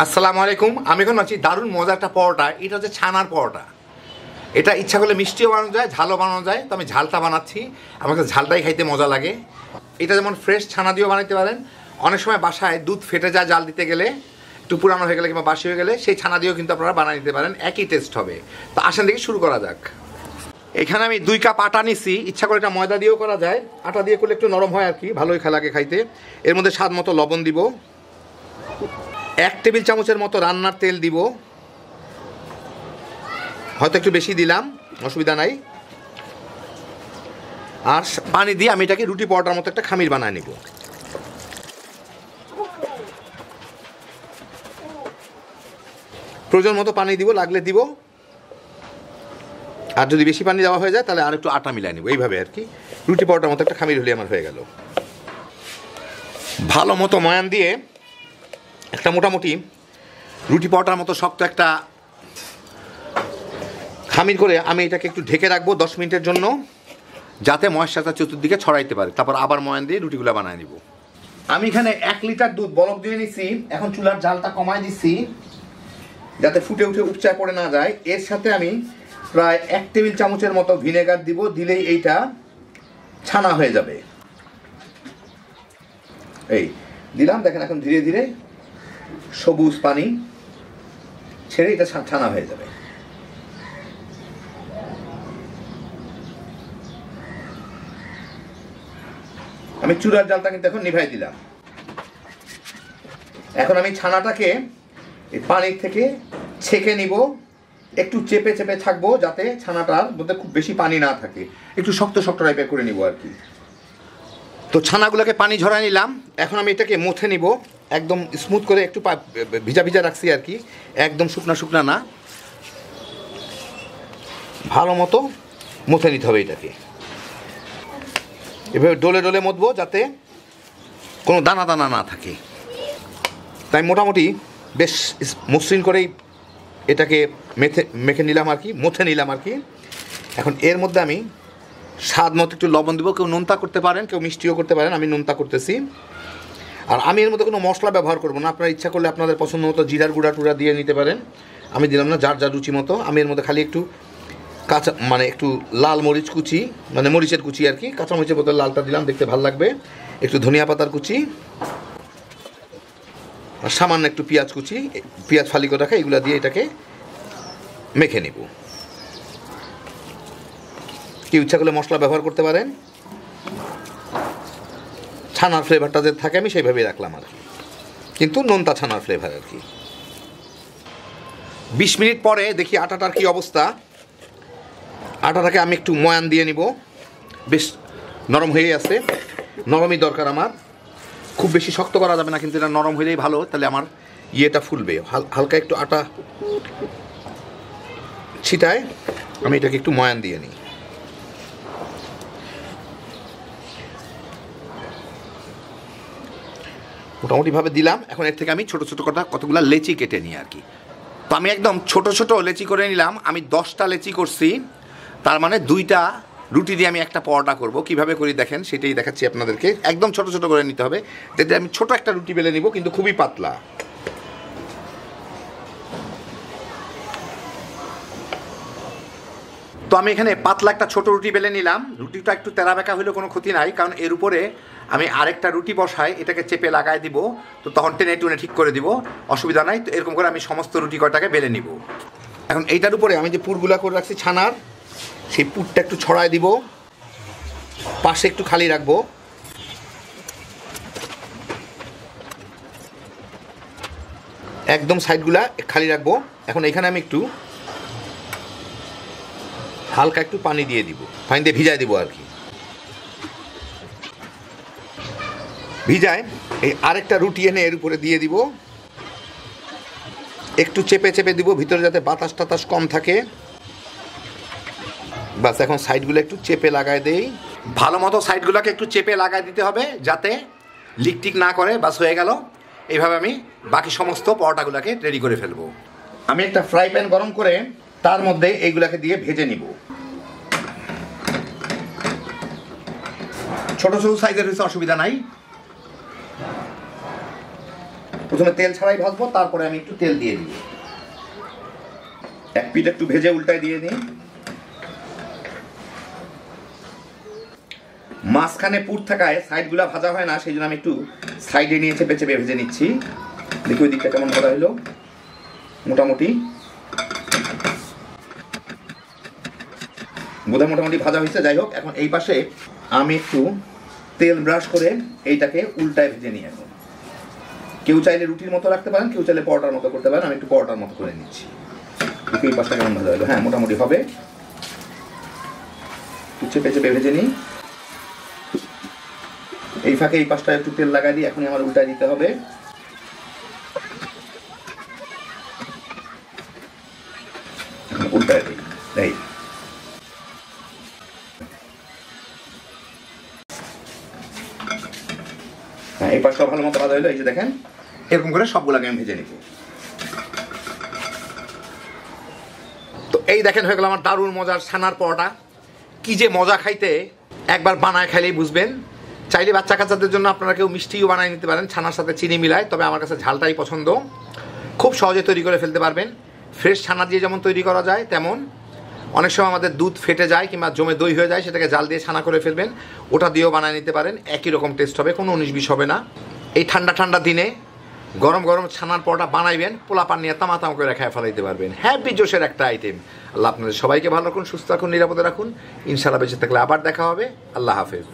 আসসালামু আলাইকুম। আমি এখন আছি দারুণ মজা একটা পরোটা। এটা হচ্ছে ছানার পরোটা। এটা ইচ্ছা করলে মিষ্টিও বানানো যায়, ঝালও বানানো যায়। তো আমি ঝালটা বানাচ্ছি, আমার কাছে ঝালটাই খাইতে মজা লাগে। এটা যেমন ফ্রেশ ছানা দিয়েও বানাতে পারেন, অনেক সময় বাসায় দুধ ফেটে যায় জাল দিতে গেলে, একটু পুরানো হয়ে গেলে কিংবা বাসি হয়ে গেলে সেই ছানা দিয়েও কিন্তু আপনারা বানিয়ে নিতে পারেন, একই টেস্ট হবে। তো আসেন দেখি শুরু করা যাক। এখানে আমি 2 কাপ আটা নিছি। ইচ্ছা করে এটা ময়দা দিয়েও করা যায়, আটা দিয়ে করলে একটু নরম হয় আর কি, ভালোই লাগে খাইতে। এর মধ্যে স্বাদ মতো লবণ দিব, 1 টেবিল চামচের মতো রান্নার তেল দিব, হয়তো একটু বেশি দিলাম, অসুবিধা নাই। আর পানি দিয়ে আমি এটাকে রুটি পরোটার মতো একটা খামির বানায় নিব। প্রয়োজন মতো পানি দিব, লাগলে দিব। আর যদি বেশি পানি দেওয়া হয়ে যায় তাহলে আর একটু আটা মিলাই নিব, এইভাবে আর কি। রুটি পরোটার মতো একটা খামির হলে আমার হয়ে গেল। ভালো মতো ময়ান দিয়ে একটা মোটামুটি রুটি পরোটার মতো শক্ত একটা খামির করে আমি এটাকে একটু ঢেকে রাখবো 10 মিনিটের জন্য, যাতে ময়েশ্চারটা চতুর্দিকে ছড়াইতে পারে। তারপর আবার ময়ান দিয়ে রুটিগুলো বানায় নিব। আমি এখানে 1 লিটার দুধ বরফ দিয়ে নিছি। এখন চুলার জালটা কমায় দিচ্ছি যাতে ফুটে উঠে উপচায় পড়ে না যায়। এর সাথে আমি প্রায় 1 টেবিল চামচের মতো ভিনেগার দিব, দিলেই এইটা ছানা হয়ে যাবে। এই দিলাম, দেখেন এখন ধীরে ধীরে সবুজ পানি ছেড়ে এটা ছানা হয়ে যাবে। আমি চুলার জালটা কিন্তু এখন নিভাই দিলাম। এখন আমি ছানাটাকে এই পানির থেকে ছেঁকে নিব, একটু চেপে চেপে থাকবো যাতে ছানাটার মধ্যে খুব বেশি পানি না থাকে, একটু শক্ত শক্ত টাইপের করে নিব আর কি। তো ছানাগুলোকে পানি ঝরাই নিলাম। এখন আমি এটাকে মুথে নিব, একদম স্মুথ করে, একটু ভিজা ভিজা রাখছি আর কি, একদম শুকনা শুকনা না, ভালো মতো মুথে নিতে হবে এটাকে। এভাবে ডলে ডলে মুথবো যাতে কোনো দানা দানা না থাকে। তাই মোটামুটি বেশ মসৃণ করেই এটাকে মেখে নিলাম আর কি, মুথে নিলাম আর কি। এখন এর মধ্যে আমি স্বাদ মতো একটু লবণ দেবো। কেউ নোনতা করতে পারেন, কেউ মিষ্টিও করতে পারেন, আমি নোনতা করতেছি। আর আমি এর মধ্যে কোনো মশলা ব্যবহার করবো না। আপনারা ইচ্ছা করলে আপনাদের পছন্দ মতো জিরার গুঁড়া টুড়া দিয়ে নিতে পারেন, আমি দিলাম না, যার যার রুচি মতো। আমি এর মধ্যে খালি একটু কাঁচা একটু লাল মরিচ কুচি, মরিচের কুচি আর কি, কাঁচা মরিচের বোতল লালটা দিলাম, দেখতে ভালো লাগবে। একটু ধনিয়া পাতার কুচি, আর সামান্য একটু পেঁয়াজ কুচি, পেঁয়াজ ফালি করে রাখা, এগুলো দিয়ে এটাকে মেখে নেব। কেউ ইচ্ছা করলে মশলা ব্যবহার করতে পারেন। ছানার ফ্লেভারটা যে থাকে আমি সেইভাবেই রাখলাম আর কি, কিন্তু নোনতা ছানার ফ্লেভার আর কি। 20 মিনিট পরে দেখি আটাটার কি অবস্থা। আটাটাকে আমি একটু ময়ান দিয়ে নিব, বেশ নরম হয়ে আছে, নরমই দরকার আমার, খুব বেশি শক্ত করা যাবে না, কিন্তু এটা নরম হলেই ভালো, তাহলে আমার ইয়েটা ফুলবে। হালকা একটু আটা ছিটায় আমি এটাকে একটু ময়ান দিয়ে নিই। মোটামুটিভাবে দিলাম। এখন এর থেকে আমি ছোটো ছোটো কতগুলো লেচি কেটে নিই আর কি। তো আমি একদম ছোট ছোট লেচি করে নিলাম। আমি 10টা লেচি করছি, তার মানে 2টা রুটি দিয়ে আমি একটা পরোটা করব। কিভাবে করি দেখেন, সেটাই দেখাচ্ছি আপনাদেরকে। একদম ছোট ছোট করে নিতে হবে, যাতে আমি ছোট একটা রুটি বেলে নিব, কিন্তু খুবই পাতলা। তো আমি এখানে পাতলা একটা ছোট রুটি বেলে নিলাম। রুটিটা একটু তেরা বেঁকা হলেও কোনো ক্ষতি নাই, কারণ এর উপরে আমি আরেকটা রুটি বসাই, এটাকে চেপে লাগাই দিব, তো তখন টেনে টুনে ঠিক করে দিব, অসুবিধা নাই। তো এরকম করে আমি সমস্ত রুটি কয়টাকে বেলে নিব। এখন এইটার উপরে আমি যে পুরগুলা করে রাখছি ছানার, সেই পুরটা একটু ছড়ায় দিব, পাশে একটু খালি রাখবো। একদম সাইডগুলা খালি রাখবো। এখন এখানে আমি একটু হালকা একটু পানি দিয়ে দিব, পানি দিয়ে ভিজায় দিব আর কি। ভিজায় এই আরেকটা রুটি এনে এর উপরে দিয়ে দিব, একটু চেপে চেপে দিব ভিতরে, যাতে বাতাস টাতাস কম থাকে। বাস, এখন সাইডগুলো একটু চেপে লাগাই দেই, ভালো মতো সাইডগুলোকে একটু চেপে লাগাই দিতে হবে যাতে লিক টিক না করে। বাস, হয়ে গেল। এইভাবে আমি বাকি সমস্ত পরোটাগুলোকে রেডি করে ফেলবো। আমি একটা ফ্রাই প্যান গরম করে তার মধ্যে এইগুলাকে দিয়ে ভেজে নিব। ছোট ছোট সাইজের হয়েছে, অসুবিধা নাই। প্রথমে তেল ছাড়াই ভাজবো, তারপরে আমি একটু তেল দিয়ে দিই। এক পিঠ একটু ভেজে উল্টায় দিয়ে দিই। মাঝখানে পুর থাকায় সাইডগুলা ভাজা হয় না, সেই জন্য আমি একটু সাইডে নিয়ে চেপে চেপে ভেজে নিচ্ছি। দেখি ওই দিকটা কেমন ভাজা হলো। মোটামুটি বোধহয় মোটামুটি ভাজা হয়েছে। যাই হোক, এখন এই পাশে আমি একটু তেল ব্রাশ করে এইটাকে উল্টায় ভেজে নিই। এখন কেউ চাইলে রুটির মতো রাখতে পারেন, কেউ চাইলে পরোটার মতো করতে পারেন। আমি একটু পরোটার মতো করে নিচ্ছি। এই পাশটা কেমন ভাজা হলো? হ্যাঁ, মোটামুটি হবে। চেপে চেপে ভেজে নিই। এই ফাঁকে এই পাশটা একটু তেল লাগাই দিই। এখনই আমার উল্টায় দিতে হবে। উল্টায় দিই। এই হ্যাঁ, এই পাশটা ভালো মতো ভাজা হলো। এই যে দেখেন, এরকম করে সবগুলোকে আমি ভেজে নিব। তো এই দেখেন, হয়ে গেল আমার দারুণ মজার ছানার পরোটা। কি যে মজা খাইতে, একবার বানায় খাইলেই বুঝবেন। চাইলে বাচ্চা কাচ্চাদের জন্য আপনারা কেউ মিষ্টিও বানিয়ে নিতে পারেন ছানার সাথে চিনি মিলায়, তবে আমার কাছে ঝালটাই পছন্দ। খুব সহজে তৈরি করে ফেলতে পারবেন। ফ্রেশ ছানা দিয়ে যেমন তৈরি করা যায়, তেমন অনেক সময় আমাদের দুধ ফেটে যায় কিংবা জমে দই হয়ে যায়, সেটাকে জাল দিয়ে ছানা করে ফেলবেন, ওটা দিয়েও বানিয়ে নিতে পারেন। একই রকম টেস্ট হবে, কোনো 19-20 হবে না। এই ঠান্ডা ঠান্ডা দিনে গরম গরম ছানার পরোটা বানাইবেন, পোলা পান নিয়ে তামাতাম করে খায় ফেলাইতে পারবেন। হ্যাপি জোশের একটা আইটেম। আল্লাহ আপনাদের সবাইকে ভালো রাখুন, সুস্থ রাখুন, নিরাপদে রাখুন। ইনশাআল্লাহ বেঁচে থাকলে আবার দেখা হবে। আল্লাহ হাফেজ।